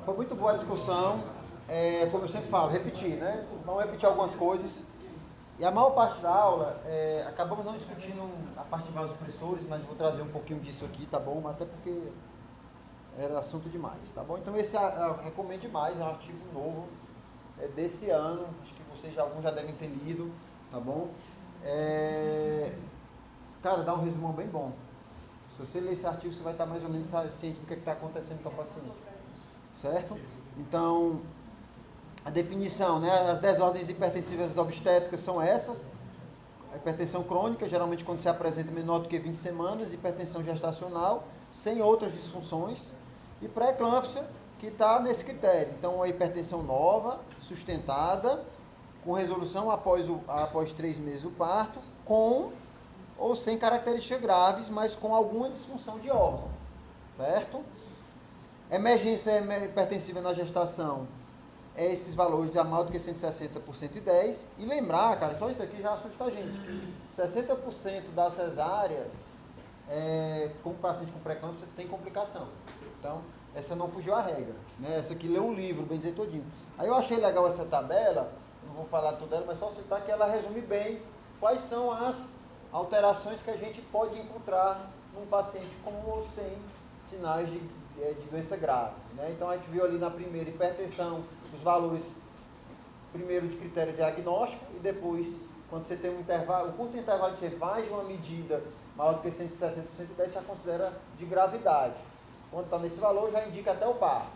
foi muito boa a discussão. Como eu sempre falo, repetir, né? Vamos repetir algumas coisas. E a maior parte da aula, acabamos não discutindo a parte de vasopressores, mas vou trazer um pouquinho disso aqui, tá bom? Até porque era assunto demais, tá bom? Então esse eu recomendo demais, é um artigo novo desse ano, acho que alguns já devem ter lido, tá bom? Cara, dá um resumão bem bom. Se você ler esse artigo, você vai estar mais ou menos ciente do que está acontecendo com o paciente, certo? Então, a definição, né? As desordens hipertensivas da obstétrica são essas. A hipertensão crônica, geralmente quando se apresenta menor do que 20 semanas, hipertensão gestacional, sem outras disfunções, e pré-eclâmpsia, que está nesse critério. Então, a hipertensão nova, sustentada, com resolução após 3 meses do parto, com ou sem características graves, mas com alguma disfunção de órgão, certo? Emergência hipertensiva na gestação, esses valores a maior do que 160 por 110, e lembrar, cara, só isso aqui já assusta a gente, que 60% da cesárea, com o paciente com pré-eclâmpsia, tem complicação. Então, essa não fugiu à regra, né? Essa aqui lê um livro, bem dizer todinho. Aí eu achei legal essa tabela, não vou falar toda ela, mas só citar que ela resume bem quais são as alterações que a gente pode encontrar num paciente com ou sem sinais de doença grave, né? Então a gente viu ali na primeira hipertensão os valores primeiro de critério diagnóstico e depois, quando você tem um curto intervalo de mais de uma medida maior do que 160 por 110, já considera de gravidade. Quando está nesse valor, já indica até o parto.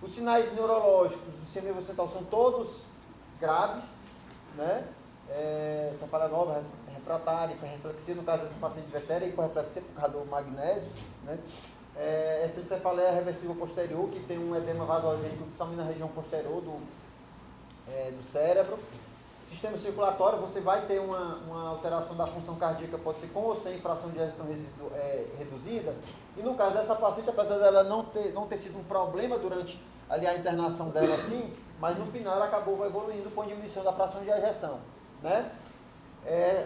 Os sinais neurológicos do sistema nervoso central são todos graves, né? Cefaleia nova, refratária, hiperreflexia, no caso desse paciente vetéria, hiperreflexia por causa do magnésio, né? Essa cefaleia reversível posterior, que tem um edema vasogênico, principalmente na região posterior do cérebro. Sistema circulatório, você vai ter uma alteração da função cardíaca, pode ser com ou sem fração de ejeção reduzida. E no caso dessa paciente, apesar dela não ter sido um problema durante ali a internação dela assim, mas no final ela acabou evoluindo com diminuição da fração de ejeção, né?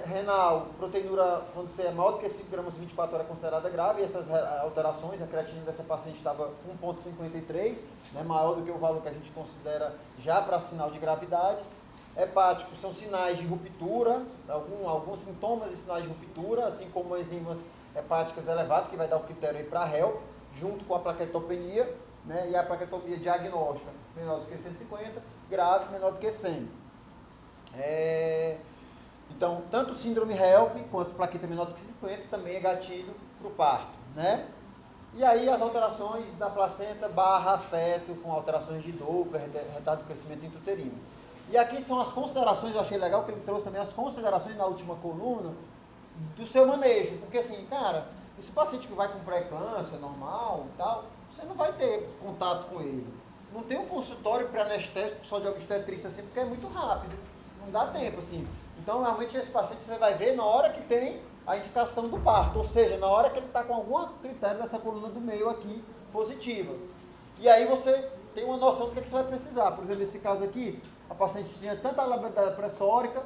Renal, proteinúria, quando você é maior do que 5 gramas 24 horas é considerada grave, e essas alterações, a creatinina dessa paciente estava 1,53, né, maior do que o valor que a gente considera já para sinal de gravidade. Hepáticos são sinais de ruptura, alguns sintomas e sinais de ruptura, assim como enzimas hepáticas elevadas, que vai dar o critério aí para a HELP, junto com a plaquetopenia, né, e a plaquetopenia diagnóstica menor do que 150, grave menor do que 100. Então, tanto síndrome HELP quanto plaqueta menor do que 50 também é gatilho para o parto, né? E aí as alterações da placenta / feto, com alterações de Doppler, retardo do crescimento intrauterino. E aqui são as considerações, eu achei legal que ele trouxe também as considerações na última coluna do seu manejo, porque assim, cara, esse paciente que vai com pré-eclâmpsia normal e tal, você não vai ter contato com ele. Não tem um consultório pré-anestésico só de obstetrícia assim, porque é muito rápido, não dá tempo assim. Então, realmente, esse paciente você vai ver na hora que tem a indicação do parto, ou seja, na hora que ele está com algum critério dessa coluna do meio aqui positiva. E aí você tem uma noção do que você vai precisar. Por exemplo, nesse caso aqui, a paciente tinha tanta labialidade pressórica,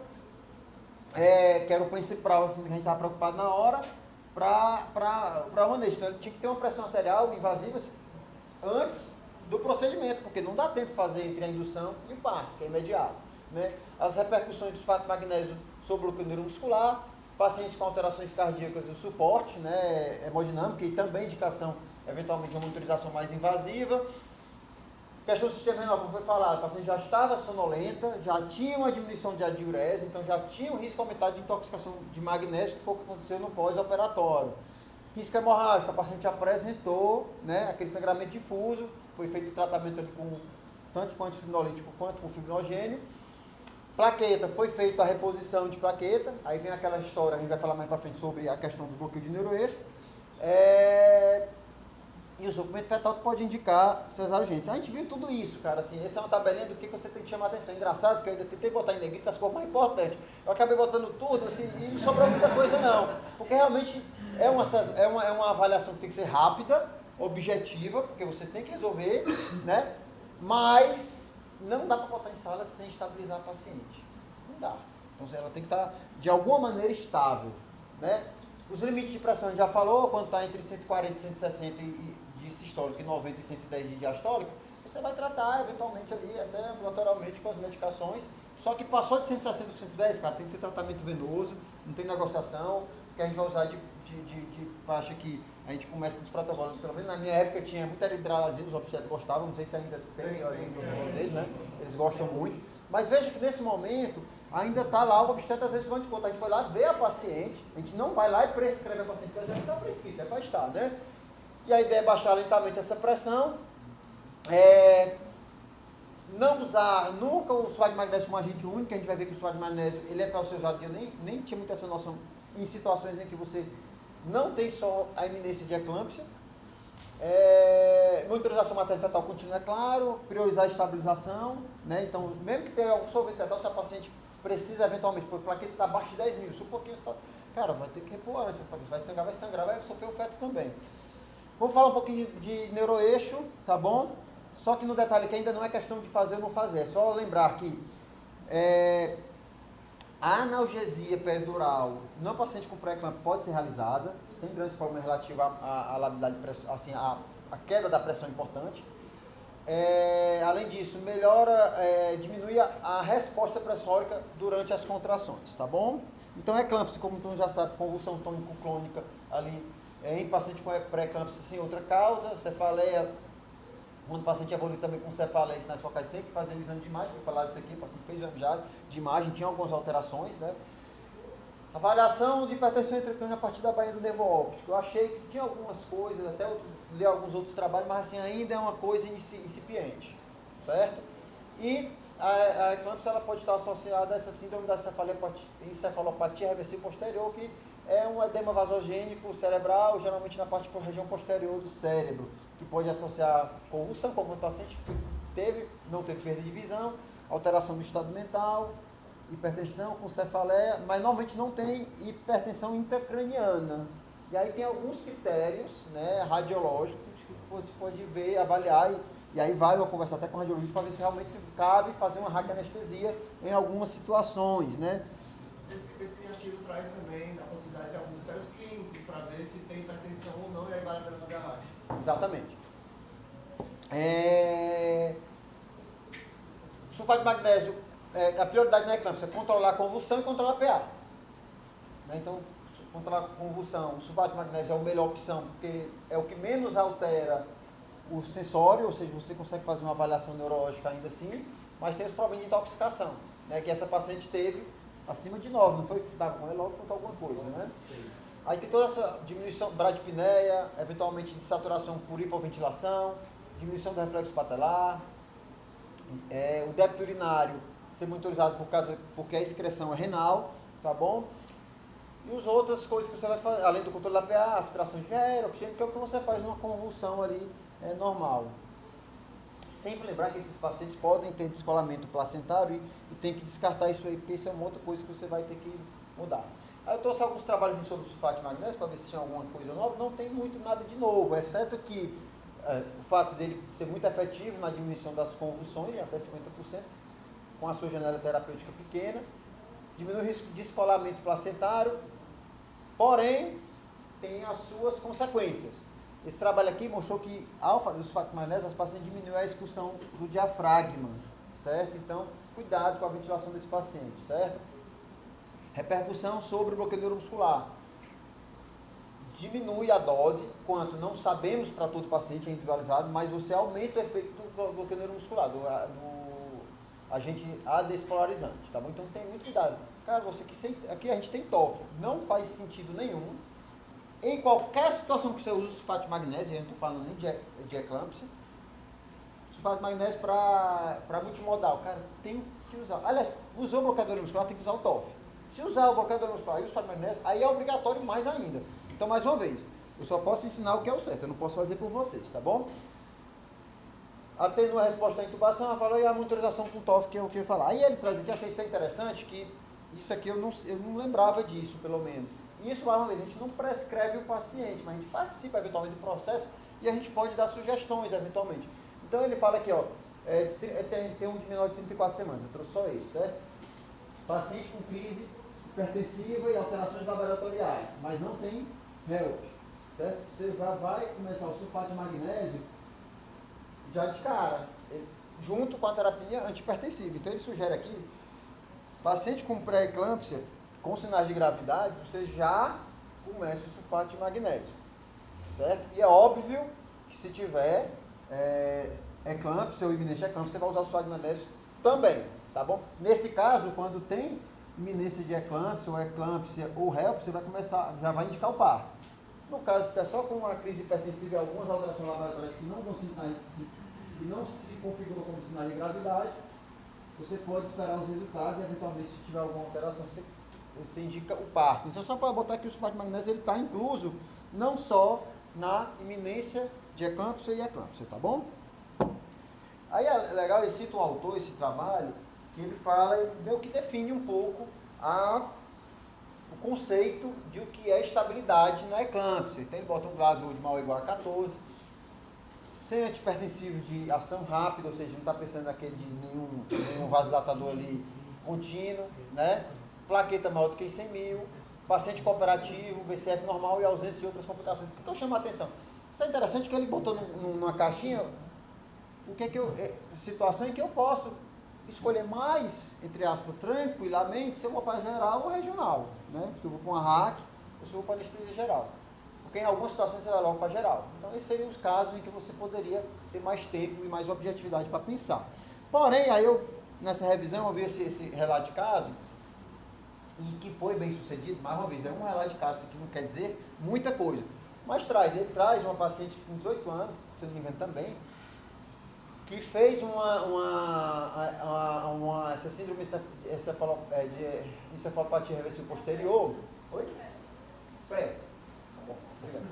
que era o principal, assim, que a gente estava preocupado na hora, para o manejo. Então, ele tinha que ter uma pressão arterial invasiva antes do procedimento, porque não dá tempo de fazer entre a indução e o parto, que é imediato, né? As repercussões do sulfato de magnésio sobre o bloqueio neuromuscular, pacientes com alterações cardíacas e o suporte, né, hemodinâmica e também indicação, eventualmente, de uma monitorização mais invasiva. Questão do sistema renal, como foi falado, o paciente já estava sonolenta, já tinha uma diminuição de diurese, então já tinha um risco aumentado de intoxicação de magnésio, que foi o que aconteceu no pós-operatório. Risco hemorrágico, a paciente apresentou, né, aquele sangramento difuso, foi feito o tratamento ali tanto com antifibrinolítico quanto com fibrinogênio. Plaqueta, foi feita a reposição de plaqueta, aí vem aquela história, a gente vai falar mais para frente sobre a questão do bloqueio de neuroeixo. E o sofrimento fetal que pode indicar cesárea urgente. A gente viu tudo isso, cara, assim, essa é uma tabelinha do que você tem que chamar a atenção. Engraçado que eu ainda tentei botar em negrito as coisas mais importantes. Eu acabei botando tudo, assim, e não sobrou muita coisa não. Porque realmente é uma avaliação que tem que ser rápida, objetiva, porque você tem que resolver, né? Mas não dá para botar em sala sem estabilizar a paciente. Não dá. Então ela tem que estar, de alguma maneira, estável, né? Os limites de pressão a gente já falou, quando está entre 140 e 160 de sistólico e 90 e 110 de diastólico, você vai tratar eventualmente ali, até ambulatorialmente com as medicações. Só que passou de 160 para 110, cara, tem que ser tratamento venoso, não tem negociação, porque a gente vai usar de praxe que a gente começa nos protocolos, pelo menos na minha época tinha muita hidralazina, os obstetras gostavam, não sei se ainda tem no protocolo deles, né? Eles gostam muito. Mas veja que nesse momento ainda está lá o obstetra às vezes quando conta. A gente foi lá ver a paciente, a gente não vai lá e prescreve a paciente, porque a gente está prescrito, é para estar, né? E a ideia é baixar lentamente essa pressão, não usar nunca o sulfato de magnésio como agente único, a gente vai ver que o sulfato de magnésio ele é para ser usado, eu nem tinha muita essa noção, em situações em que você não tem só a iminência de eclâmpsia. Monitorização materno-fetal contínua, é claro, priorizar a estabilização, né? Então, mesmo que tenha algum solvente fetal, se a paciente precisa eventualmente, porque a plaqueta está abaixo de 10 mil, se um pouquinho, cara, vai ter que repor antes, vai sangrar, vai sofrer o feto também. Vamos falar um pouquinho de neuroeixo, tá bom? Só que no detalhe que ainda não é questão de fazer ou não fazer, é só lembrar que a analgesia peridural no paciente com pré-eclâmpsia pode ser realizada, sem grandes problemas relativos à labilidade, assim, a queda da pressão importante. Além disso, melhora, diminui a resposta pressórica durante as contrações, tá bom? Então, eclâmpsia, como tu já sabe, convulsão tônico-clônica ali, em paciente com pré-eclâmpsia sem outra causa, cefaleia, quando o paciente evolui também com cefaleia e sinais focais, tem que fazer o exame de imagem, vou falar disso aqui, o paciente fez o exame já de imagem, tinha algumas alterações, né? Avaliação de hipertensão intracraniana a partir da baía do nervo óptico. Eu achei que tinha algumas coisas, até eu li alguns outros trabalhos, mas assim, ainda é uma coisa incipiente, certo? E a eclâmpsia ela pode estar associada a essa síndrome da encefalopatia reversível posterior, que é um edema vasogênico cerebral, geralmente na região posterior do cérebro, que pode associar convulsão, como o paciente não teve perda de visão, alteração do estado mental, hipertensão com cefaleia, mas normalmente não tem hipertensão intracraniana. E aí tem alguns critérios, né, radiológicos que você pode ver, avaliar, e aí vale uma conversa até com o radiologista para ver se realmente cabe fazer uma raquianestesia em algumas situações, né? Esse artigo traz também a possibilidade de alguns critérios clínicos para ver se tem hipertensão ou não, e aí vale a pena fazer a raquia. Exatamente. Sulfato de magnésio, a prioridade na eclâmpsia é controlar a convulsão e controlar a PA. Né? Então, controlar a convulsão, o sulfato de magnésio é a melhor opção, porque é o que menos altera o sensório, ou seja, você consegue fazer uma avaliação neurológica ainda assim, mas tem os problemas de intoxicação, né? Que essa paciente teve acima de 9, não foi que estava com ela, contou alguma coisa, né? Sim. Aí tem toda essa diminuição, bradipneia, eventualmente de saturação por hipoventilação, diminuição do reflexo patelar, o débito urinário ser monitorizado porque a excreção é renal, tá bom? E as outras coisas que você vai fazer, além do controle da PA, aspiração de ar, oxigênio, que é o que você faz numa convulsão ali normal. Sempre lembrar que esses pacientes podem ter descolamento placentário e tem que descartar isso aí, porque isso é uma outra coisa que você vai ter que mudar. Aí eu trouxe alguns trabalhos sobre o sulfato de magnésio para ver se tinha alguma coisa nova. Não tem muito nada de novo, exceto que o fato dele ser muito efetivo na diminuição das convulsões, até 50%, com a sua janela terapêutica pequena, diminui o risco de descolamento placentário, porém tem as suas consequências. Esse trabalho aqui mostrou que ao fazer o sulfato de magnésio, as pacientes diminuem a expulsão do diafragma, certo? Então, cuidado com a ventilação desse paciente, certo? Repercussão sobre o bloqueio neuromuscular. Diminui a dose, quanto não sabemos para todo paciente, é individualizado, mas você aumenta o efeito do bloqueio neuromuscular, do agente adespolarizante, tá bom? Então tem muito cuidado. Cara, aqui a gente tem TOF, não faz sentido nenhum. Em qualquer situação que você use o sulfato de magnésio, eu não estou falando nem de eclâmpsia, sulfato de magnésio para multimodal, cara, tem que usar. Aliás, usou o bloqueador muscular, tem que usar o TOF. Se usar o bloqueador muscular e o sulfato de magnésio, aí é obrigatório mais ainda. Então, mais uma vez, eu só posso ensinar o que é o certo, eu não posso fazer por vocês, tá bom? Tendo uma resposta à intubação, ela falou, e a monitorização com TOF, que é o que eu ia falar. Aí ele traz aqui, achei isso interessante, que isso aqui eu não lembrava disso, pelo menos. Isso, mais uma vez, a gente não prescreve o paciente, mas a gente participa eventualmente do processo e a gente pode dar sugestões eventualmente. Então ele fala aqui, ó, tem um de menor de 34 semanas, eu trouxe só esse, certo? Paciente com crise hipertensiva e alterações laboratoriais, mas não tem HELP, certo? Você vai começar o sulfato de magnésio já de cara, junto com a terapia antihipertensiva. Então ele sugere aqui, paciente com pré-eclâmpsia, com sinais de gravidade, você já começa o sulfato de magnésio, certo? E é óbvio que se tiver eclâmpsia ou iminência eclâmpsia, você vai usar o sulfato de magnésio também, tá bom? Nesse caso, quando tem iminência de eclâmpsia ou HELP, você vai começar, já vai indicar o parto. No caso que está só com uma crise hipertensiva e algumas alterações laboratoriais que não se configuram como sinal de gravidade, você pode esperar os resultados e, eventualmente, se tiver alguma alteração, você indica o parto. Então, só para botar aqui, o sulfato de magnésio está incluso não só na iminência de eclâmpsia e eclâmpsia, tá bom? Aí é legal, ele cita um autor, esse trabalho, que ele fala, meio que define um pouco o conceito de o que é estabilidade na eclâmpsia. Então ele bota um Glasgow de maior ou igual a 14, sem antihipertensivo de ação rápida, ou seja, não está precisando daquele de nenhum vasodilatador ali contínuo, né? Plaqueta maior do que 100 mil, paciente cooperativo, BCF normal e ausência de outras complicações. Por que eu chamo a atenção? Isso é interessante que ele botou numa caixinha situação em que eu posso escolher mais, entre aspas, tranquilamente, se eu vou para geral ou regional, né? Se eu vou para uma RAC ou se eu vou para anestesia geral. Porque em algumas situações você vai logo para geral. Então esses seriam os casos em que você poderia ter mais tempo e mais objetividade para pensar. Porém, aí nessa revisão, eu vi esse relato de caso, e que foi bem sucedido, mais uma vez, é um relato de caso, isso aqui não quer dizer muita coisa. Mas ele traz uma paciente com 18 anos, se eu não me engano também, que fez essa síndrome de encefalopatia reversível posterior. Oi? Pressa. Tá bom, obrigado.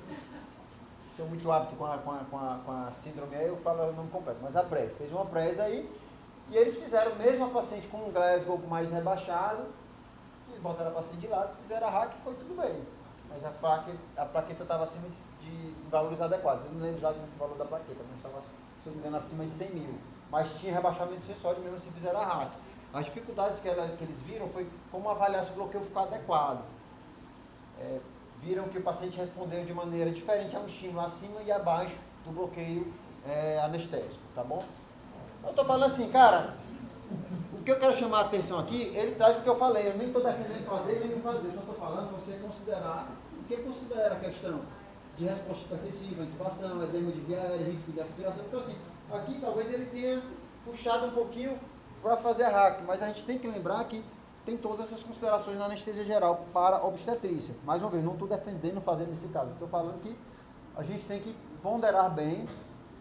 Estou muito hábito com a síndrome aí, eu falo o nome completo, mas a pressa. Fez uma pressa aí, e eles fizeram mesmo a paciente com um Glasgow mais rebaixado, e botaram a paciente de lado, fizeram a RAC e foi tudo bem. Mas a plaqueta estava acima de valores adequados. Eu não lembro exatamente o valor da plaqueta, mas estava, se eu não me engano, acima de 100 mil. Mas tinha rebaixamento sensório, mesmo assim fizeram a RAC. As dificuldades que eles viram foi como avaliar se o bloqueio ficou adequado. Viram que o paciente respondeu de maneira diferente a um estímulo acima e abaixo do bloqueio anestésico, tá bom? Eu estou falando assim, cara, o que eu quero chamar a atenção aqui, ele traz o que eu falei, eu nem estou defendendo fazer nem não fazer, eu só estou falando para você considerar o que considera a questão de resposta hipertensiva, intubação, edema de via aérea, risco de aspiração. Então assim, aqui talvez ele tenha puxado um pouquinho para fazer a RAC, mas a gente tem que lembrar que tem todas essas considerações na anestesia geral para obstetrícia. Mais uma vez, não estou defendendo fazer nesse caso, estou falando que a gente tem que ponderar bem,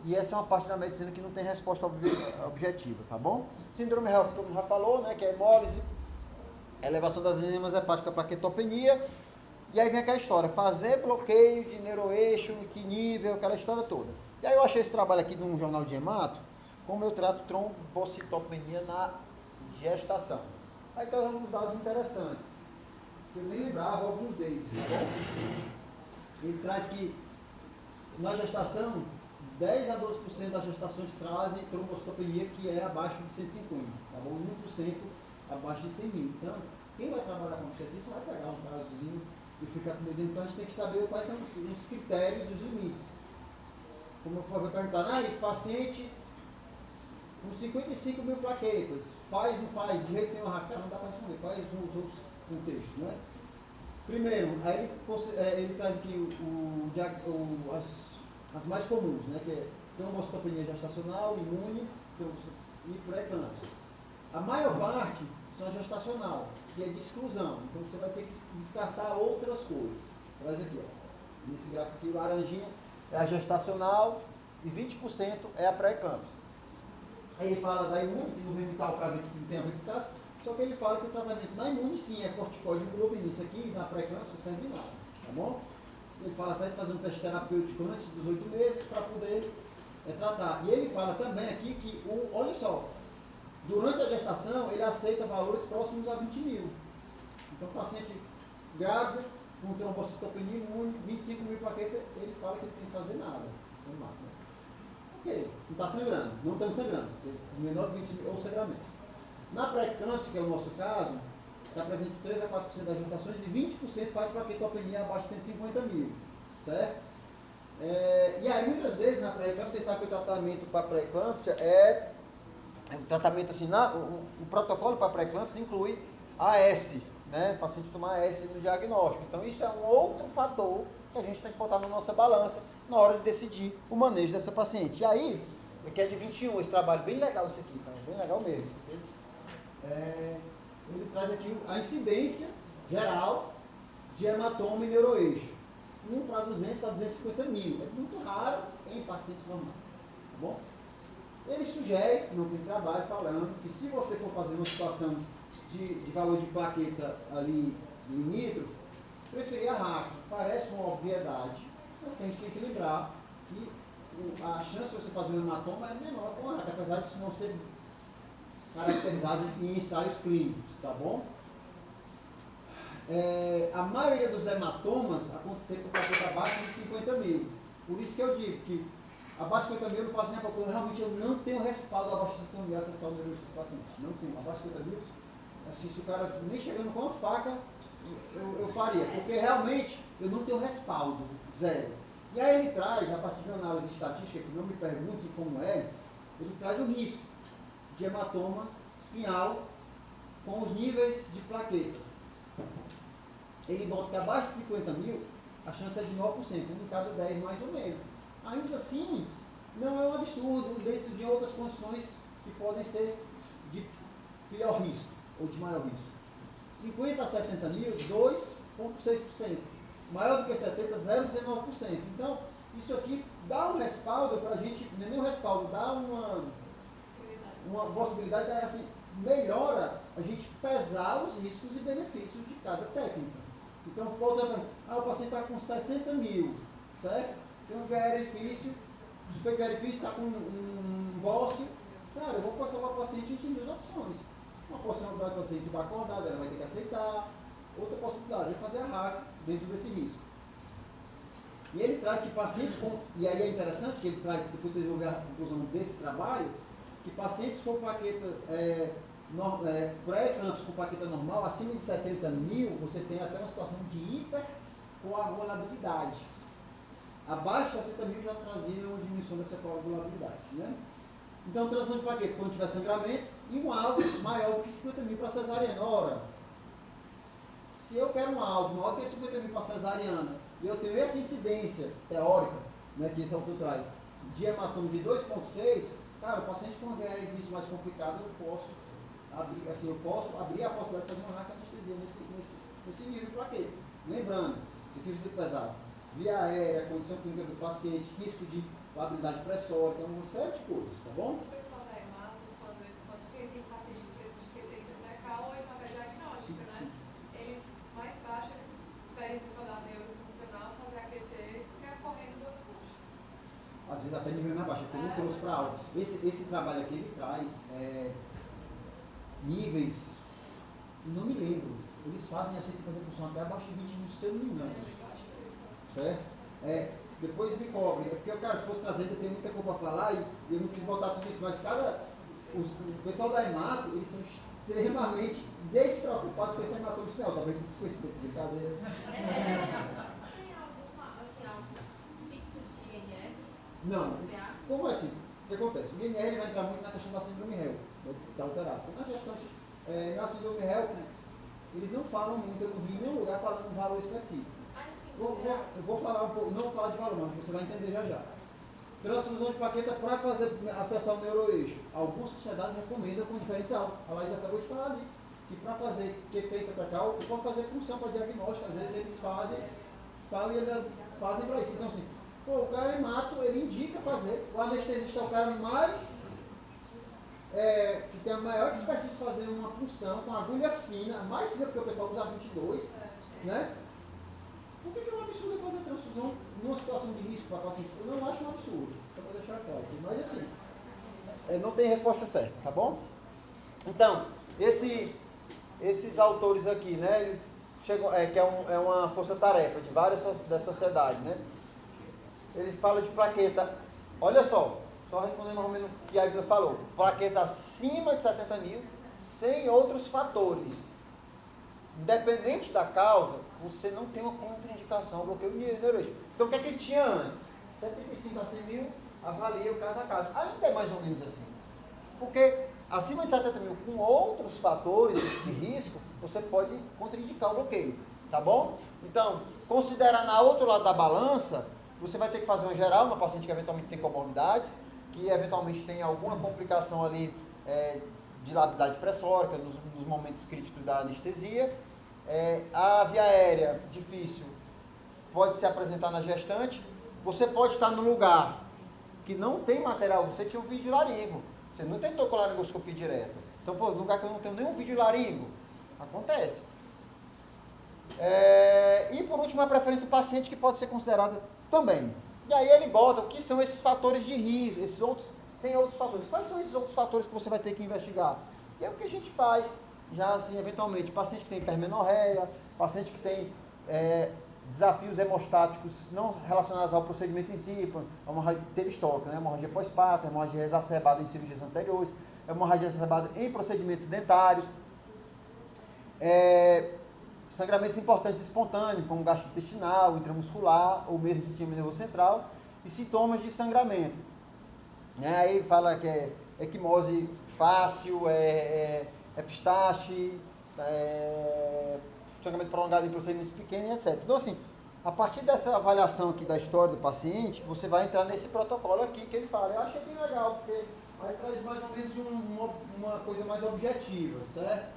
e essa é uma parte da medicina que não tem resposta objetiva, tá bom? Síndrome HELP, todo mundo já falou, né, que é hemólise, elevação das enzimas hepáticas, plaquetopenia, e aí vem aquela história, fazer bloqueio de neuroeixo, que nível, aquela história toda. E aí eu achei esse trabalho aqui num jornal de hemato, como eu trato trombocitopenia na gestação. Aí tem alguns dados interessantes, que eu nem lembrava alguns deles, tá bom? Ele traz que na gestação, 10 a 12% das gestações trazem trombocitopenia que é abaixo de 150, tá bom? 1% abaixo de 100 mil. Então, quem vai trabalhar com obstetrícia vai pegar um casozinho e ficar com medo. Então, a gente tem que saber quais são os critérios e os limites. Como eu vou perguntar, paciente com 55 mil plaquetas, faz, não faz, de jeito nenhum, não dá para responder. Quais são os outros contextos, né? Primeiro, aí ele traz aqui as mais comuns, né, que é trombocitopenia gestacional, imune e pré-eclâmpsia. A maior parte são gestacional, que é de exclusão. Então você vai ter que descartar outras coisas. Traz aqui, ó. Nesse gráfico aqui, laranjinha é a gestacional e 20% é a pré-eclâmpsia. Aí ele fala da imune, que não vem imitar o caso aqui, que não tem a ver com o caso, só que ele fala que o tratamento na imune sim é corticoide e globulina. Isso aqui na pré-eclâmpsia não serve de nada, tá bom? Ele fala até de fazer um teste terapêutico antes dos 8 meses para poder tratar. E ele fala também aqui que, olha só, durante a gestação ele aceita valores próximos a 20 mil. Então, paciente grávida, com trombocitopenia imune, 25 mil plaquetas, ele fala que não tem que fazer nada. Então, ok, não está sangrando, não estamos sangrando, menor de 20 mil ou sangramento. Na pré-eclâmpsia, que é o nosso caso, está presente 3 a 4% das gestações e 20% faz plaquetopenia abaixo de 150 mil, certo? E aí, muitas vezes, na pré-eclâmpsia, vocês sabem que o tratamento para pré-eclâmpsia é um tratamento assim, o protocolo para pré-eclâmpsia inclui AS, né? O paciente tomar AS no diagnóstico. Então, isso é um outro fator que a gente tem que botar na nossa balança na hora de decidir o manejo dessa paciente. E aí, esse aqui é de 21, esse trabalho bem legal esse aqui, tá? Bem legal mesmo. Ele traz aqui a incidência geral de hematoma e neuroeixo. 1 para 200 a 250 mil. É muito raro em pacientes normais. Tá bom? Ele sugere, não tem trabalho, falando que se você for fazer uma situação de valor de plaqueta ali limítrofe, preferir a RAC. Parece uma obviedade, mas a gente tem que lembrar que a chance de você fazer um hematoma é menor com a RAC, apesar disso não ser caracterizado em ensaios clínicos, tá bom? A maioria dos hematomas aconteceram com plaqueta abaixo de 50 mil. Por isso que eu digo que abaixo de 50 mil eu não faço nem a procura. Realmente eu não tenho respaldo abaixo de 50 mil a acessar o número dos pacientes. Não tenho. Abaixo de 50 mil, assim, se o cara nem chegando com a faca, eu faria. Porque realmente eu não tenho respaldo. Zero. E aí ele traz, a partir de uma análise estatística, que não me pergunte como é, ele traz o risco de hematoma espinhal com os níveis de plaqueta. Ele bota que abaixo de 50 mil, a chance é de 9%, um em cada 10 mais ou menos. Ainda assim, não é um absurdo dentro de outras condições que podem ser de pior risco ou de maior risco. 50 a 70 mil, 2,6%. Maior do que 70, 0,19%. Então, isso aqui dá um respaldo para a gente, não é nem um respaldo, dá uma possibilidade, assim, melhora a gente pesar os riscos e benefícios de cada técnica. Então, voltando, o paciente está com 60 mil, certo? Tem um verifício, o suspeito verifício está com um bócio, cara, eu vou passar para o paciente entre duas opções. Uma possibilidade do paciente vai acordar, ela vai ter que aceitar. Outra possibilidade é fazer a RAC dentro desse risco. E ele traz que pacientes com, e aí é interessante que ele traz, depois vocês vão ver a conclusão desse trabalho, que pacientes com plaqueta pré-eclâmpsia com plaqueta normal, acima de 70 mil, você tem até uma situação de hipercoagulabilidade. Abaixo de 60 mil já trazia uma diminuição dessa coagulabilidade, né? Então, transição de plaqueta quando tiver sangramento e um alvo maior do que 50 mil para cesariana. Ora, se eu quero um alvo maior do que 50 mil para cesariana e eu tenho essa incidência teórica, né, que esse autor traz, de hematoma de 2,6, cara, o paciente com VRV mais complicado, eu posso abrir a possibilidade de fazer uma RAC anestesia nesse nível de plaqueta. Lembrando, isso aqui é pesado. Via aérea, condição clínica do paciente, risco de habilidade pressórica, uma série de coisas, tá bom? O pessoal da hemato, quando tem paciente que precisa de QT intratecal ou então é diagnóstica, né? Eles mais baixos, eles pedem o pessoal da neurofuncional fazer a QT, que é correndo do curso. Às vezes até nível mais baixo, porque ele trouxe para aula. Esse trabalho aqui, ele traz níveis, não me lembro, eles fazem a gente fazer função até abaixo de 20 mil, se eu não me engano. Certo? Depois me cobre, porque, cara, se fosse trazer, tem muita coisa para falar e eu não quis botar tudo isso, mas o pessoal da hemato, eles são extremamente despreocupados com esse hematoma espinhal, talvez por desconhecido, por brincadeira. Tem algo fixo de INR? Não. Como assim? O que acontece? O INR vai entrar muito na questão da síndrome HEL, está alterado. Porque na gestante, na síndrome HEL, eles não falam muito, eu não vi em nenhum lugar falando um valor específico. Eu vou falar um pouco, não vou falar de valor, mas você vai entender já já. Transfusão de plaqueta para acessar o neuroeixo. Algumas sociedades recomendam com diferencial. A Laís acabou de falar ali, que para fazer QT intratecal, pode fazer função para diagnóstico, às vezes eles fazem para isso. Então assim, o cara é hemato, ele indica fazer. O anestesista é o cara mais que tem a maior expertise de fazer uma punção com agulha fina, mais fina, porque o pessoal usa 22, né? Por que é um absurdo fazer transfusão numa situação de risco para paciente? Eu não acho um absurdo, só para deixar claro. Mas assim, não tem resposta certa, tá bom? Então, esses autores aqui, né, eles chegam, que é uma força-tarefa de várias da sociedade, né? Ele fala de plaqueta, olha só respondendo mais ou menos o que a Ivna falou, plaquetas acima de 70 mil, sem outros fatores. Independente da causa, você não tem uma contraindicação ao bloqueio neuroeixo. Então, o que é que tinha antes? 75 a 100 mil, avalia o caso a caso. Ainda é mais ou menos assim. Porque acima de 70 mil, com outros fatores de risco, você pode contraindicar o bloqueio, tá bom? Então, considerar na outro lado da balança, você vai ter que fazer uma geral, uma paciente que eventualmente tem comorbidades, que eventualmente tem alguma complicação ali de labilidade pressórica nos momentos críticos da anestesia. A via aérea, difícil, pode se apresentar na gestante. Você pode estar no lugar que não tem material, você tinha um vídeo de laringo, você não tentou com laringoscopia direta. Então, no lugar que eu não tenho nenhum vídeo de laringo, acontece. E por último, a preferência do paciente, que pode ser considerada também. E aí ele bota o que são esses fatores de risco, esses outros, sem outros fatores. Quais são esses outros fatores que você vai ter que investigar? E é o que a gente faz, já assim, eventualmente, paciente que tem hipermenorreia, paciente que tem desafios hemostáticos não relacionados ao procedimento em si, teve histórico, né? Hemorragia pós-parto, hemorragia exacerbada em cirurgias anteriores, hemorragia exacerbada em procedimentos dentários, sangramentos importantes espontâneos, como gastrointestinal, intramuscular, ou mesmo sistema nervoso central, e sintomas de sangramento. Aí fala que é equimose fácil, epistaxe, sangramento prolongado em procedimentos pequenos, etc. Então, assim, a partir dessa avaliação aqui da história do paciente, você vai entrar nesse protocolo aqui que ele fala. Eu achei bem legal, porque aí traz mais ou menos uma coisa mais objetiva, certo?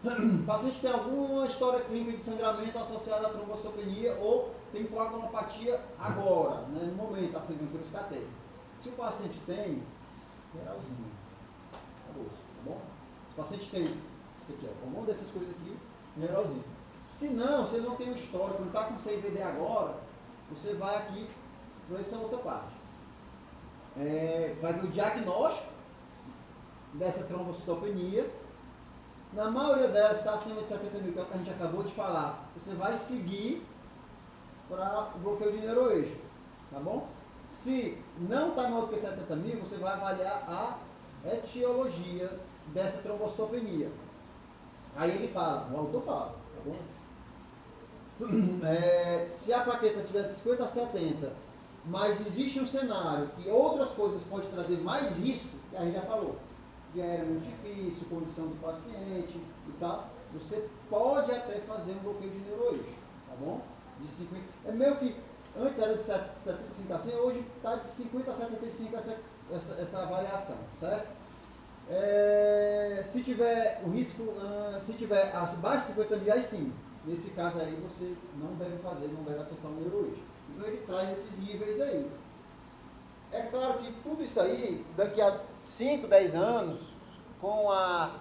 O paciente tem alguma história clínica de sangramento associada à trombocitopenia ou tem coagulopatia agora, né, no momento, está sangrando pelos catéteres. Se o paciente tem, geralzinho, acabou, tá bom? Se o paciente tem, aqui, ó, alguma dessas coisas aqui, geralzinho. Se não, se ele não tem um histórico, não está com CIVD agora, você vai aqui para essa outra parte. Vai ver o diagnóstico dessa trombocitopenia. Na maioria delas está acima de 70 mil, que é o que a gente acabou de falar. Você vai seguir para o bloqueio de neuroeixo, tá bom? Se não está maior do que 70 mil, você vai avaliar a etiologia dessa trombocitopenia. Aí ele fala, o autor fala, tá bom? Se a plaqueta tiver de 50 a 70, mas existe um cenário que outras coisas podem trazer mais risco, que a gente já falou, via aérea muito difícil, condição do paciente e tal, você pode até fazer um bloqueio de neuroeixo, tá bom? De 50, meio que, antes era de 75 a 100, hoje está de 50 a 75 essa avaliação, certo? Se tiver o risco, se tiver abaixo de 50 mil, aí sim, nesse caso aí você não deve fazer, não deve acessar o neuroeixo. Então ele traz esses níveis aí. É claro que tudo isso aí, daqui a 5, 10 anos, com a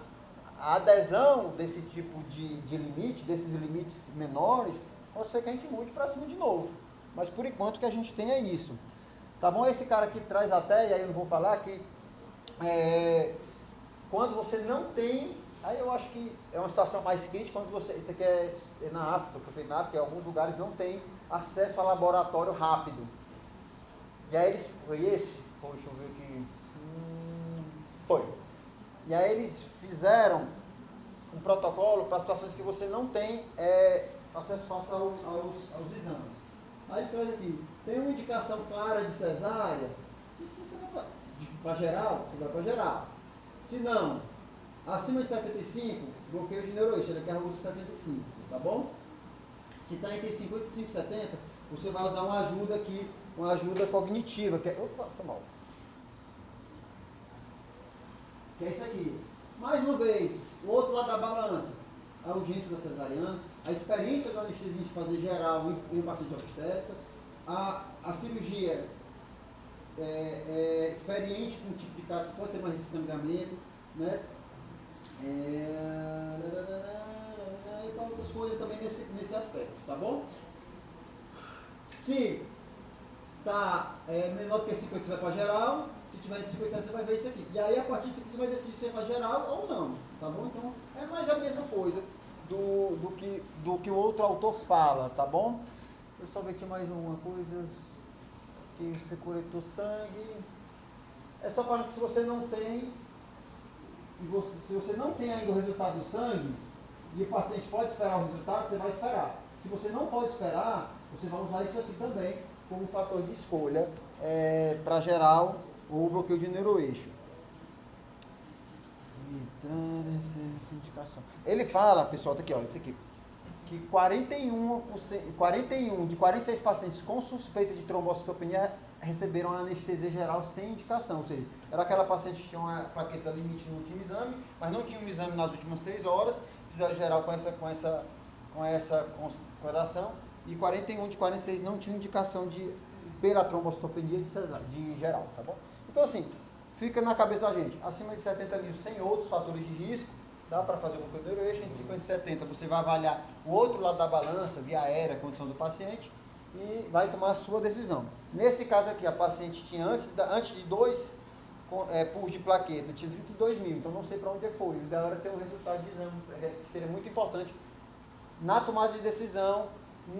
adesão desse tipo de limite, desses limites menores, pode ser que a gente mude para cima de novo. Mas por enquanto que a gente tem é isso. Tá bom? Esse cara aqui traz até, e aí eu não vou falar, que quando você não tem, aí eu acho que é uma situação mais crítica, quando isso aqui é na África, foi feito na África, em alguns lugares não tem acesso a laboratório rápido. E aí eles, foi esse? Pô, deixa eu ver aqui. Foi. E aí eles fizeram um protocolo para situações que você não tem acesso fácil aos exames. Aí ele traz aqui, tem uma indicação clara de cesárea, se você vai para geral, você vai para geral. Se não, acima de 75, bloqueio de neuroeixo, ele quer uso 75, tá bom? Se está entre 55 e 70, você vai usar uma ajuda aqui, uma ajuda cognitiva, que é, opa, foi mal. Que é isso aqui. Mais uma vez, o outro lado da balança, a urgência da cesariana, a experiência do anestesista de fazer geral em um paciente obstétrico, a cirurgia experiente com um tipo de caso que pode ter mais risco de sangramento, né? E para outras coisas também nesse aspecto, tá bom? Se está menor do que 50, você vai para geral. Se tiver entre 50 você vai ver isso aqui. E aí, a partir disso aqui, você vai decidir se vai geral ou não, tá bom? Então, é mais a mesma coisa do que o outro autor fala, tá bom? Deixa eu só ver aqui mais uma coisa. Que você coletou sangue. É só falando que se você não tem, se você não tem ainda o resultado do sangue, e o paciente pode esperar o resultado, você vai esperar. Se você não pode esperar, você vai usar isso aqui também como fator de escolha para geral ou bloqueio de neuroeixo. Essa indicação. Ele fala, pessoal, tá aqui, ó, isso aqui, que 41 de 46 pacientes com suspeita de trombocitopenia receberam anestesia geral sem indicação, ou seja, era aquela paciente que tinha uma plaqueta limite no último exame, mas não tinha um exame nas últimas 6 horas, fizeram geral com essa consideração, e 41 de 46 não tinham indicação pela trombocitopenia de geral, tá bom? Então, assim, fica na cabeça da gente, acima de 70 mil sem outros fatores de risco, dá para fazer o bloqueio de neuroeixo, entre 50 e 70 você vai avaliar o outro lado da balança, via aérea, condição do paciente, e vai tomar a sua decisão. Nesse caso aqui, a paciente tinha antes de 2 pus de plaqueta, tinha 32 mil, então não sei para onde foi, da hora ter um resultado de exame, que seria muito importante na tomada de decisão,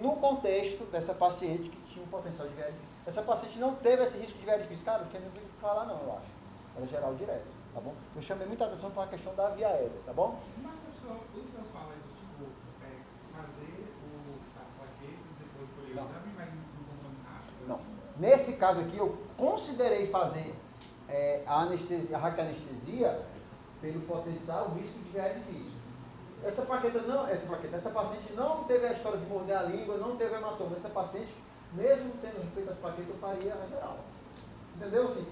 no contexto dessa paciente que tinha um potencial de VIA difícil. Essa paciente não teve esse risco de VIA difícil, cara, não quero nem falar não, eu acho. Era geral direto, tá bom? Eu chamei muita atenção para a questão da via aérea, tá bom? Mas o senhor fala de tipo, fazer as plaquetas, depois escolher o exame, mas não consome rápido? Não. Nesse caso aqui, eu considerei fazer a raquianestesia pelo potencial risco de VIA difícil. Essa paciente não teve a história de morder a língua, não teve hematoma. Essa paciente, mesmo tendo feito as plaquetas, eu faria a geral. Entendeu? Sim.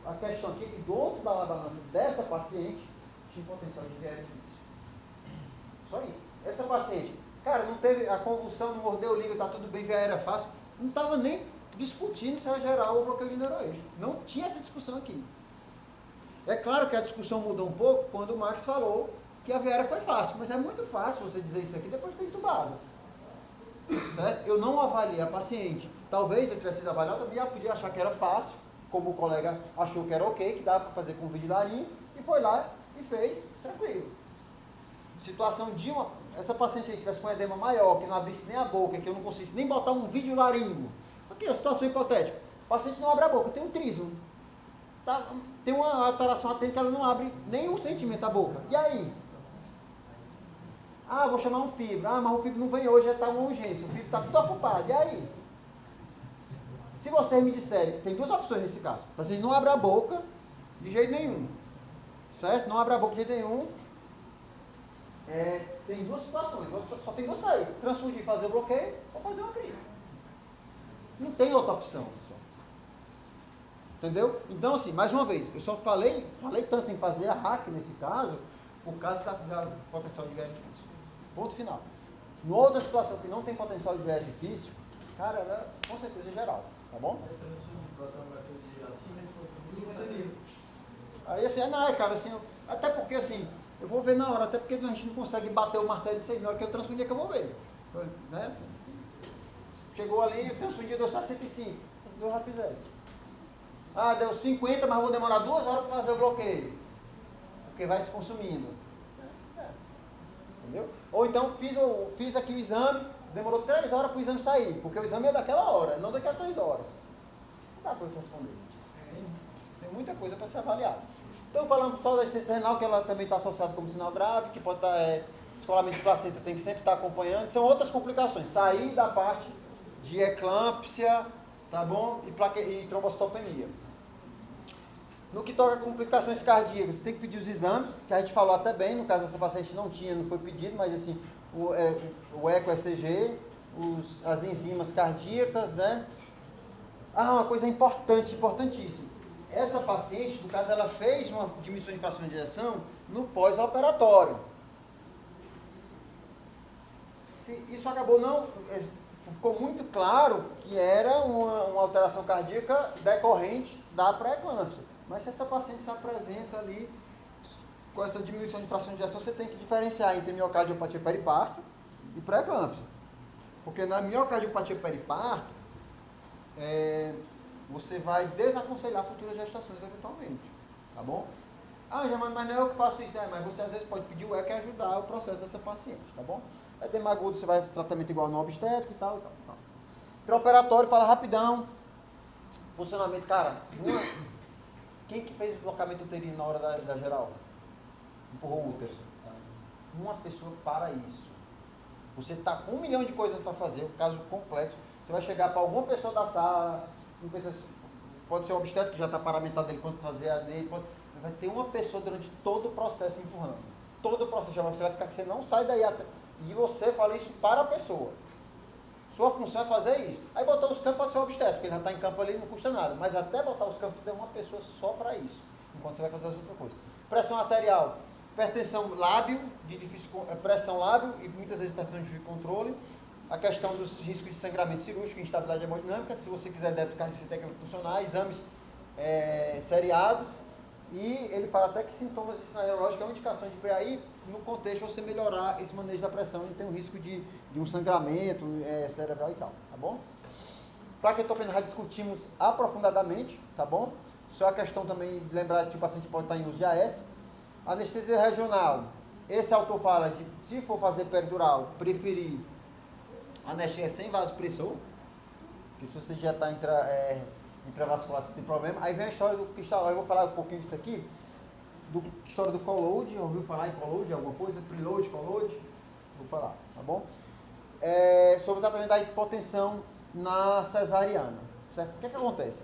A questão aqui é que do outro da balança dessa paciente tinha potencial de VIA difícil. Só isso. Essa paciente, cara, não teve a convulsão, não mordeu a língua, tá tudo bem, VIA era fácil. Não estava nem discutindo se era geral ou bloqueio de neuroeixo. Não tinha essa discussão aqui. É claro que a discussão mudou um pouco quando o Max falou que a VIA foi fácil, mas é muito fácil você dizer isso aqui depois de ter entubado. Certo? Eu não avaliei a paciente. Talvez eu tivesse sido avaliado, também podia achar que era fácil, como o colega achou que era ok, que dava para fazer com vídeo larinho, e foi lá e fez, tranquilo. Situação de essa paciente aí que tivesse com edema maior, que não abrisse nem a boca, que eu não conseguisse nem botar um vídeo laringo. Aqui, uma situação hipotética. O paciente não abre a boca, tem um trismo. Tem uma alteração atêmica, ela não abre nem 1 centímetro a boca. E aí? Ah, vou chamar um fibro. Ah, mas o fibro não vem hoje, já está uma urgência. O fibro está tudo ocupado. E aí? Se vocês me disserem, tem 2 opções nesse caso. Vocês não abrem a boca de jeito nenhum. Certo? Não abre a boca de jeito nenhum. Tem 2 situações. Só tem 2 saídas. Transfundir e fazer o bloqueio ou fazer uma cria. Não tem outra opção, pessoal. Entendeu? Então, assim, mais uma vez, eu só falei tanto em fazer a hack nesse caso, por causa da potencial de VIA difícil. Ponto final. Numa outra situação que não tem potencial de VIA difícil, cara, era com certeza geral, tá bom? Aí assim, cara, assim, até porque assim, eu vou ver na hora, até porque a gente não consegue bater o martelo de 6 na hora que eu transfundi é que eu vou ver. Né? Assim, chegou ali, eu transfundi, deu 65, eu já fizesse. Ah, deu 50, mas vou demorar 2 horas para fazer o bloqueio. Porque vai se consumindo. Entendeu? Ou então fiz aqui o exame, demorou 3 horas para o exame sair, porque o exame é daquela hora, não daqui a 3 horas. Não dá para eu responder. Tem muita coisa para ser avaliada. Então falamos só da insuficiência renal, que ela também está associada como sinal grave, que pode estar, descolamento de placenta tem que sempre estar acompanhando. São outras complicações. Sair da parte de eclâmpsia, tá bom? E trombocitopenia. No que toca a complicações cardíacas, você tem que pedir os exames, que a gente falou até bem, no caso dessa paciente não tinha, não foi pedido, mas assim, o eco-ECG, as enzimas cardíacas, né? Ah, uma coisa importantíssima. Essa paciente, no caso, ela fez uma diminuição de fração de ejeção no pós-operatório. Isso acabou ficou muito claro que era uma alteração cardíaca decorrente da pré-eclâmpsia. Mas se essa paciente se apresenta ali com essa diminuição de fração de ejeção, você tem que diferenciar entre miocardiopatia periparto e pré-eclâmpsia. Porque na miocardiopatia periparto, você vai desaconselhar futuras gestações eventualmente. Tá bom? Ah, Germano, mas não é eu que faço isso. Mas você às vezes pode pedir o eco e ajudar o processo dessa paciente. Tá bom? Edema agudo, você vai tratamento igual no obstétrico e tal. Intraoperatório, fala rapidão. Posicionamento, cara, quem que fez o deslocamento uterino na hora da geral? Empurrou o útero. Uma pessoa para isso. Você está com 1 milhão de coisas para fazer, o caso complexo. Você vai chegar para alguma pessoa da sala, pode ser um obstetra que já está paramentado ele quando fazer a dele, vai ter uma pessoa durante todo o processo empurrando. Todo o processo, você vai ficar que você não sai daí até, e você fala isso para a pessoa. Sua função é fazer isso. Aí botar os campos pode ser o obstetra, porque ele já está em campo ali, não custa nada. Mas até botar os campos, tudo é uma pessoa só para isso, enquanto você vai fazer as outras coisas. Pressão arterial, hipertensão lábio, pressão lábio e muitas vezes hipertensão de difícil controle. A questão dos riscos de sangramento cirúrgico, instabilidade hemodinâmica, se você quiser débito cardíaco funcionar, exames seriados. E ele fala até que sintomas e sinais neurológicos é uma indicação de aí, no contexto, você melhorar esse manejo da pressão e tem um risco de um sangramento cerebral e tal, tá bom? Plaquetopenia já discutimos aprofundadamente, tá bom? Só a questão também de lembrar que o paciente pode estar em uso de AS. Anestesia regional, esse autor fala de, se for fazer peridural, preferir anestesia sem vasopressor, porque se você já está intravascular, você tem problema. Aí vem a história do cristalóide, eu vou falar um pouquinho disso aqui, história do colloide, ouviu falar em colloide, alguma coisa? Preload, colloide? Vou falar, tá bom? Sobre o tratamento da hipotensão na cesariana, certo? O que acontece?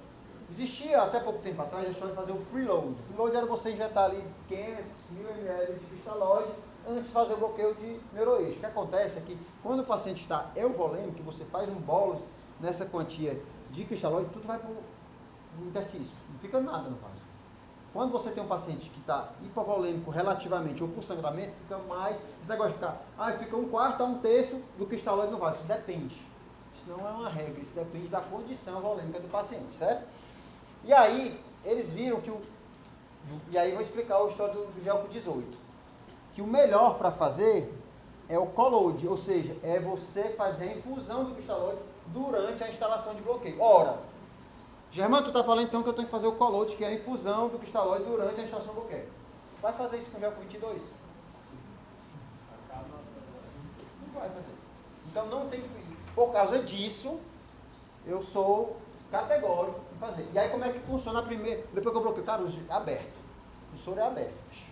Existia, até pouco tempo atrás, a história de fazer o preload. O preload era você injetar ali 500, 1000 ml de cristalóide antes de fazer o bloqueio de neuroeixo. O que acontece é que quando o paciente está euvolêmico, que você faz um bolus nessa quantia de cristalóide, tudo vai para o interstício. Não fica nada no vaso. Quando você tem um paciente que está hipovolêmico relativamente ou por sangramento, fica mais... Esse negócio de ficar... fica 1/4 a 1/3 do cristalóide no vaso. Isso depende. Isso não é uma regra. Isso depende da condição volêmica do paciente, certo? E aí, eles viram que e aí vou explicar a história do Gelco 18. Que o melhor para fazer é o colloide, ou seja, é você fazer a infusão do cristalóide durante a instalação de bloqueio. Ora, Germano, tu está falando então que eu tenho que fazer o colloide, que é a infusão do cristalóide durante a instalação do bloqueio. Vai fazer isso com o Gelco 22? Não vai fazer. Então não tem... Por causa disso, eu sou categórico em fazer. E aí como é que funciona a primeira... Depois que eu bloqueio, cara, é aberto. O soro é aberto.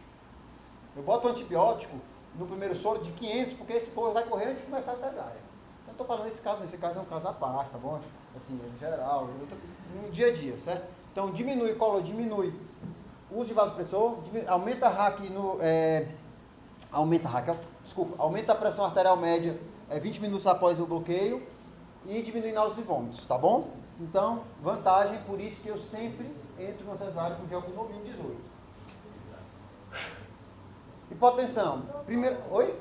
Eu boto o antibiótico no primeiro soro de 500, porque esse povo vai correr antes de começar a cesárea. Eu estou falando nesse caso é um caso à parte, tá bom? Assim, em geral, no dia a dia, certo? Então diminui o uso de vasopressor, aumenta a RAC aumenta a pressão arterial média 20 minutos após o bloqueio e diminui náuseas e vômitos, tá bom? Então, vantagem, por isso que eu sempre entro na cesárea com gel com no mínimo 18. Hipotensão. Primeiro. Oi?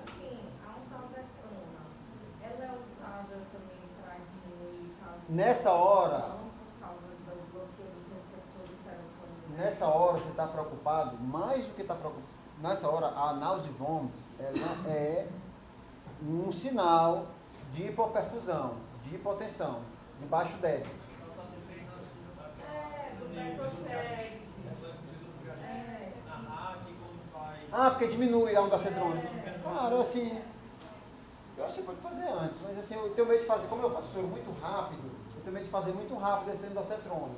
Assim, a ontazetrona, ela é usada também para diminuir caso Nessa hora. por causa do bloqueio dos receptores serotonina. Nessa hora você está preocupado, mais do que está preocupado. Nessa hora, a náusea e vômitos, ela é um sinal de hipoperfusão, de hipotensão, de baixo débito. Do mesotéricos. Porque diminui a ondacetrona. Claro, assim, eu acho que você pode fazer antes, mas assim, eu tenho medo de fazer, como eu faço soro muito rápido, eu tenho medo de fazer muito rápido esse ondacetrona,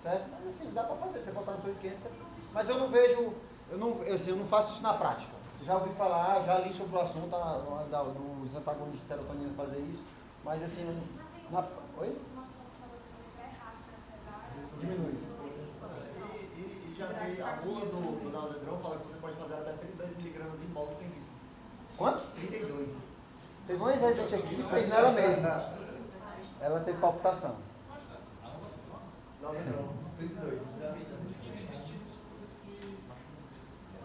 certo? Mas assim, dá para fazer, você botar no soro de 500, mas eu não vejo, eu não faço isso na prática. Já ouvi falar, já li sobre o assunto, dos antagonistas de serotonina fazer isso, mas assim, oi? Diminui. E já vi a bula do Nalzedron fala que você pode fazer até 32 mg em bola sem risco. Quanto? 32. Teve uma ex-residente aqui que fez nela mesma. Ela teve palpitação. Nalzedron, 32.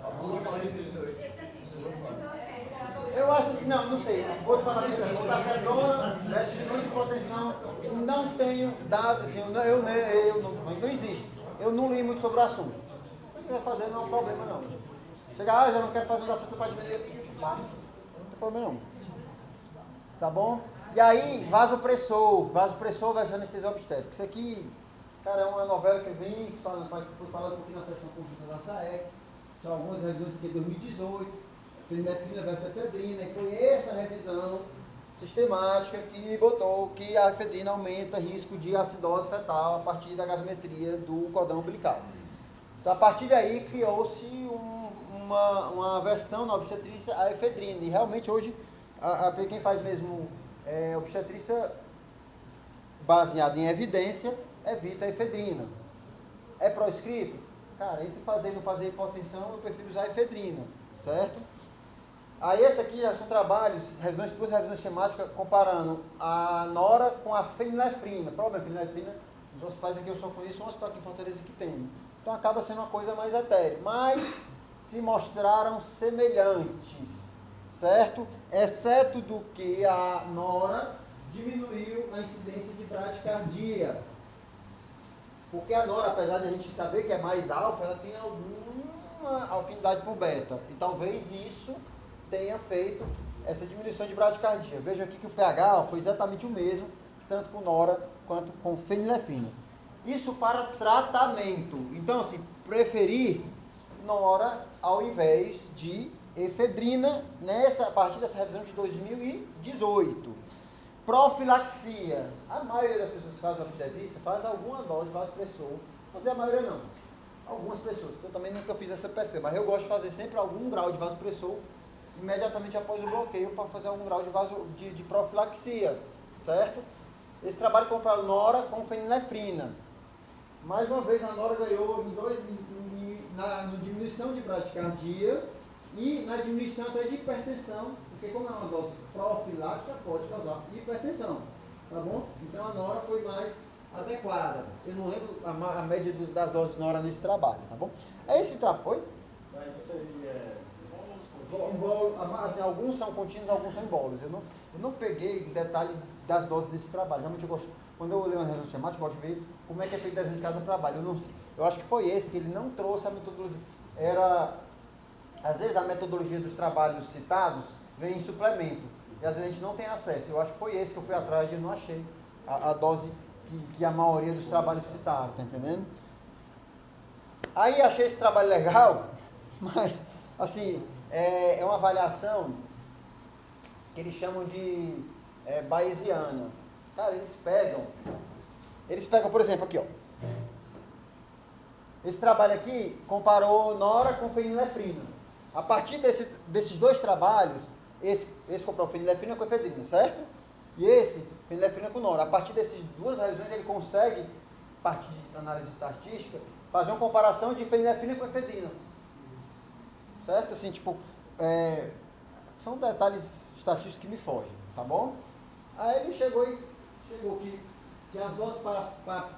A bula fala em 32. Eu acho assim, não sei. Vou te falar isso. Ondacetrona versus diminuição de hipotensão. Não tenho dados, assim, não existe. Eu não li muito sobre o assunto. Se quiser fazer, não é um problema, não. Chegar, já não quero fazer ondacetrona para diminuir. Faça. Não tem problema, não. Tá bom? E aí, vasopressor versus anestesia obstétrica. Isso aqui, cara, é uma novela que eu vim falando um pouquinho na sessão conjunta da SAEC. São algumas revisões aqui de 2018. Fenilefrina versus efedrina. E foi essa revisão sistemática que botou que a efedrina aumenta risco de acidose fetal a partir da gasometria do cordão umbilical. Então, a partir daí, criou-se uma versão na obstetrícia, a efedrina. E realmente hoje, quem faz mesmo obstetrícia baseada em evidência evita a efedrina. É proscrito? Cara, entre fazer e não fazer hipotensão, eu prefiro usar a efedrina, certo? Aí esse aqui já são trabalhos, revisões plus, revisões esquemáticas, comparando a nora com a fenilefrina. Problema, fenilefrina, nos hospitais aqui eu só conheço um hospital aqui em Fortaleza que tem. Então acaba sendo uma coisa mais etérea, mas se mostraram semelhantes, certo? Exceto do que a nora diminuiu a incidência de bradicardia. Porque a nora, apesar de a gente saber que é mais alfa, ela tem alguma afinidade por beta. E talvez isso tenha feito essa diminuição de bradicardia. Veja aqui que o pH foi exatamente o mesmo, tanto com nora quanto com fenilefrina. Isso para tratamento. Então, assim, preferir nora ao invés de efedrina a partir dessa revisão de 2018. Profilaxia. A maioria das pessoas que fazem obstetrícia faz alguma dose de vasopressor. Não dizer a maioria não. Algumas pessoas. Eu também nunca fiz essa pesquisa, mas eu gosto de fazer sempre algum grau de vasopressor imediatamente após o bloqueio para fazer algum grau de profilaxia, certo? Esse trabalho comparado nora com fenilefrina. Mais uma vez a nora ganhou na diminuição de bradicardia e na diminuição até de hipertensão, porque como é uma dose profilática, pode causar hipertensão, tá bom? Então a nora foi mais adequada. Eu não lembro a média das doses de nora nesse trabalho, tá bom? É esse trabalho. Oi? Mas isso aí é assim, alguns são contínuos, alguns são embólicos. Eu não peguei em detalhe das doses desse trabalho. Realmente eu gosto, quando eu leio uma revisão esquemática, eu gosto de ver como é que é feito desenho de cada trabalho. Eu acho que foi esse que ele não trouxe a metodologia. Às vezes a metodologia dos trabalhos citados vem em suplemento. E às vezes a gente não tem acesso. Eu acho que foi esse que eu fui atrás e não achei a dose que a maioria dos trabalhos citaram, tá entendendo? Aí achei esse trabalho legal, mas, assim, é uma avaliação que eles chamam de bayesiana. Cara, eles pegam, por exemplo, aqui, ó. Esse trabalho aqui comparou nora com fenilefrina. A partir desses dois trabalhos, esse comparou fenilefrina com efedrina, certo? E esse, fenilefrina com nora. A partir dessas duas revisões, ele consegue, a partir de análise estatística, fazer uma comparação de fenilefrina com efedrina. Certo? Assim, tipo, são detalhes estatísticos que me fogem, tá bom? Aí ele chegou que as doses para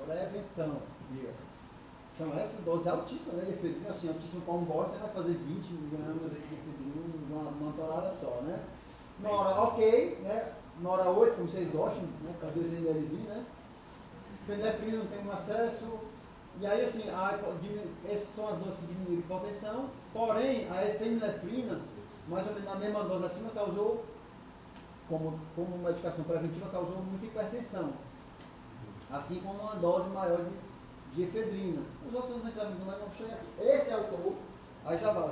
prevenção, são essas doses altíssimas, né, de efedrina, assim, altíssimo para um bolo, você vai fazer 20 gramas aqui de efedrina numa torada só, né? Nora, ok, né? Nora 8, como vocês gostam, né? Para 2 ml, né? Fenilefrina não tem um acesso. E aí, assim, essas são as doses que diminuem a hipotensão, porém, a fenilefrina, mais ou menos na mesma dose acima, causou, como medicação preventiva, causou muita hipertensão. Assim como uma dose maior de efedrina. Os outros não entraram, não chegam aqui. Esse autor, aí já vai.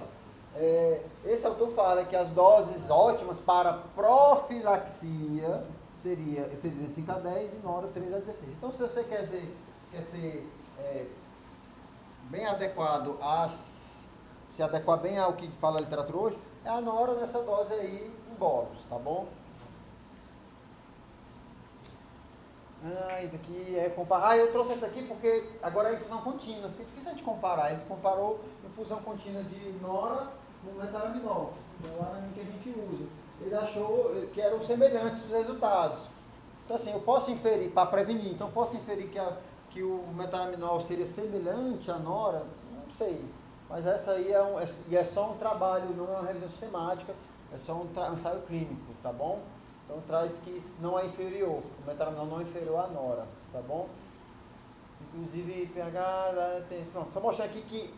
Esse autor fala que as doses ótimas para profilaxia seria efedrina 5 a 10 e nora 3 a 16. Então, se você quer ser bem adequado se adequar bem ao que fala a literatura hoje, é a nora nessa dose aí em bolos, tá bom? Daqui comparar. Eu trouxe essa aqui porque agora é infusão contínua, fica difícil a gente comparar. Ele comparou infusão contínua de nora com metaraminol, que é o araminho que a gente usa. Ele achou que eram semelhantes os resultados. Então, assim, eu posso inferir, para prevenir, então eu posso inferir que o metaraminol seria semelhante à nora, não sei. Mas essa aí é só um trabalho, não é uma revisão sistemática, é só um ensaio clínico, tá bom? Então traz que não é inferior, o metaraminol não é inferior à nora, tá bom? Inclusive pH, pronto, só mostrando aqui que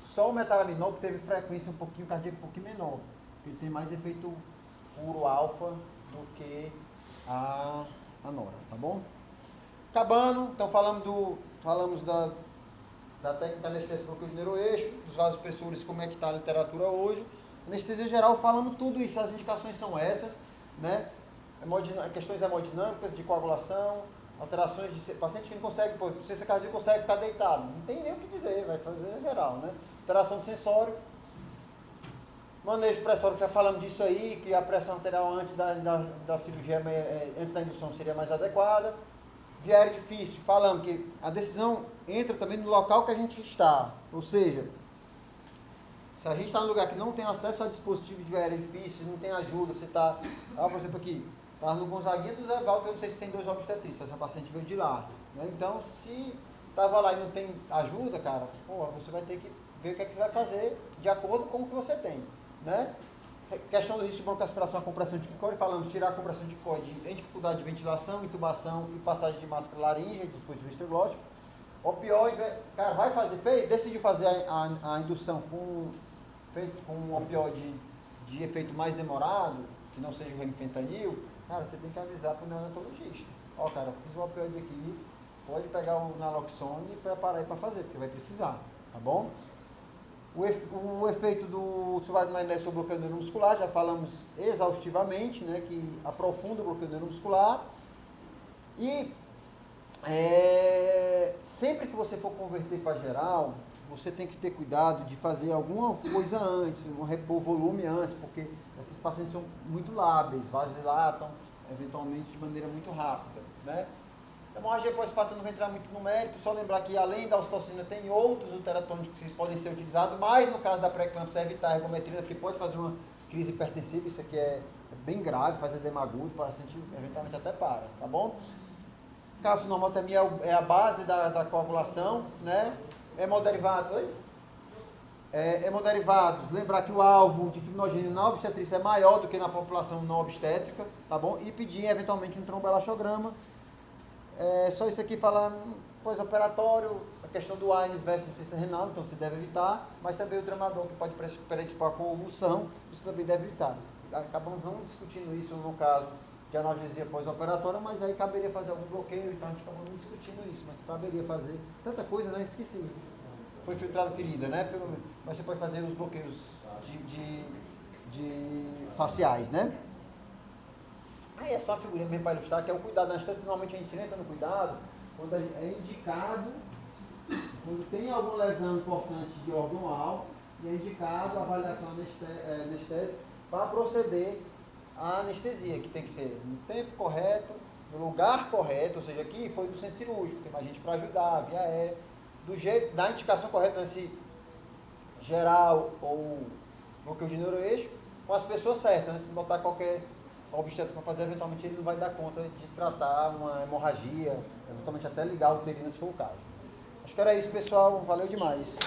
só o metaraminol que teve frequência um pouquinho cardíaca um pouquinho menor, porque tem mais efeito puro alfa do que a nora, tá bom? Acabando, então falamos da técnica anestesia por neuroeixo, dos vasopressores, como é que está a literatura hoje. Anestesia geral, falando tudo isso, as indicações são essas, né? Questões hemodinâmicas, de coagulação, alterações de paciente que não consegue, ciência cardíaca consegue ficar deitado, não tem nem o que dizer, vai fazer geral, né? Alteração do sensório, Manejo pressório, já falamos disso aí, que a pressão arterial antes da cirurgia, antes da indução seria mais adequada. Viário difícil, falamos que a decisão entra também no local que a gente está, ou seja, se a gente está num lugar que não tem acesso a dispositivo de viário difícil, não tem ajuda, você está, por exemplo aqui, está no Gonzaguinha do Zé Walter, eu não sei se tem 2 obstetristas, essa paciente veio de lá, né? Então, se estava lá e não tem ajuda, cara, você vai ter que ver o que é que você vai fazer de acordo com o que você tem, né? Questão do risco de broncoaspiração, a compressão de quicóide, falamos tirar a compressão de quicóide em dificuldade de ventilação, intubação e passagem de máscara laríngea, dispositivo esteroglótico. Opioide, cara, vai fazer, decidiu fazer a indução com um opioide de efeito mais demorado, que não seja o remifentanil, cara, você tem que avisar para o neonatologista. Ó, cara, fiz um opioide aqui, pode pegar o naloxone e preparar aí para fazer, porque vai precisar, tá bom? O efeito do sulfato de magnésio sobre o bloqueio do nervo muscular, já falamos exaustivamente, né, que aprofunda o bloqueio do nervo muscular. E sempre que você for converter para geral, você tem que ter cuidado de fazer alguma coisa antes, repor volume antes, porque esses pacientes são muito lábeis, vasodilatam eventualmente de maneira muito rápida, né? A hemorragia pós-parto não vai entrar muito no mérito, só lembrar que além da ocitocina tem outros uteratônicos que podem ser utilizados, mas no caso da pré-eclâmpsia evitar a ergometrina, porque pode fazer uma crise hipertensiva, isso aqui é bem grave, faz edema agudo, o paciente eventualmente até para, tá bom? Calcinormotemia é a base da coagulação, né? Hemoderivados, lembrar que o alvo de fibrinogênio na obstetrícia é maior do que na população não obstétrica, tá bom? E pedir eventualmente um tromboelastograma. Só isso aqui fala pós-operatório, a questão do AINES versus insuficiência renal, então você deve evitar, mas também o tramadol que pode predispor a convulsão, você também deve evitar. Acabamos não discutindo isso no caso de analgesia pós-operatória, mas aí caberia fazer algum bloqueio, então a gente acabou não discutindo isso, mas caberia fazer tanta coisa, né? Esqueci. Foi filtrada ferida, né? Mas você pode fazer os bloqueios de faciais, né? Aí é só a figurinha mesmo para ilustrar, que é o cuidado da anestesia, que normalmente a gente entra no cuidado quando é indicado, quando tem alguma lesão importante de órgão-alvo, e é indicado a avaliação anestésica para proceder à anestesia, que tem que ser no tempo correto, no lugar correto, ou seja, aqui foi no centro cirúrgico, tem mais gente para ajudar, via aérea, do jeito, da indicação correta, nesse geral ou bloqueio de neuroeixo, com as pessoas certas, né? Se botar qualquer obstétrico para fazer, eventualmente ele não vai dar conta de tratar uma hemorragia, eventualmente até ligar a uterina se for o caso. Acho que era isso, pessoal. Valeu demais.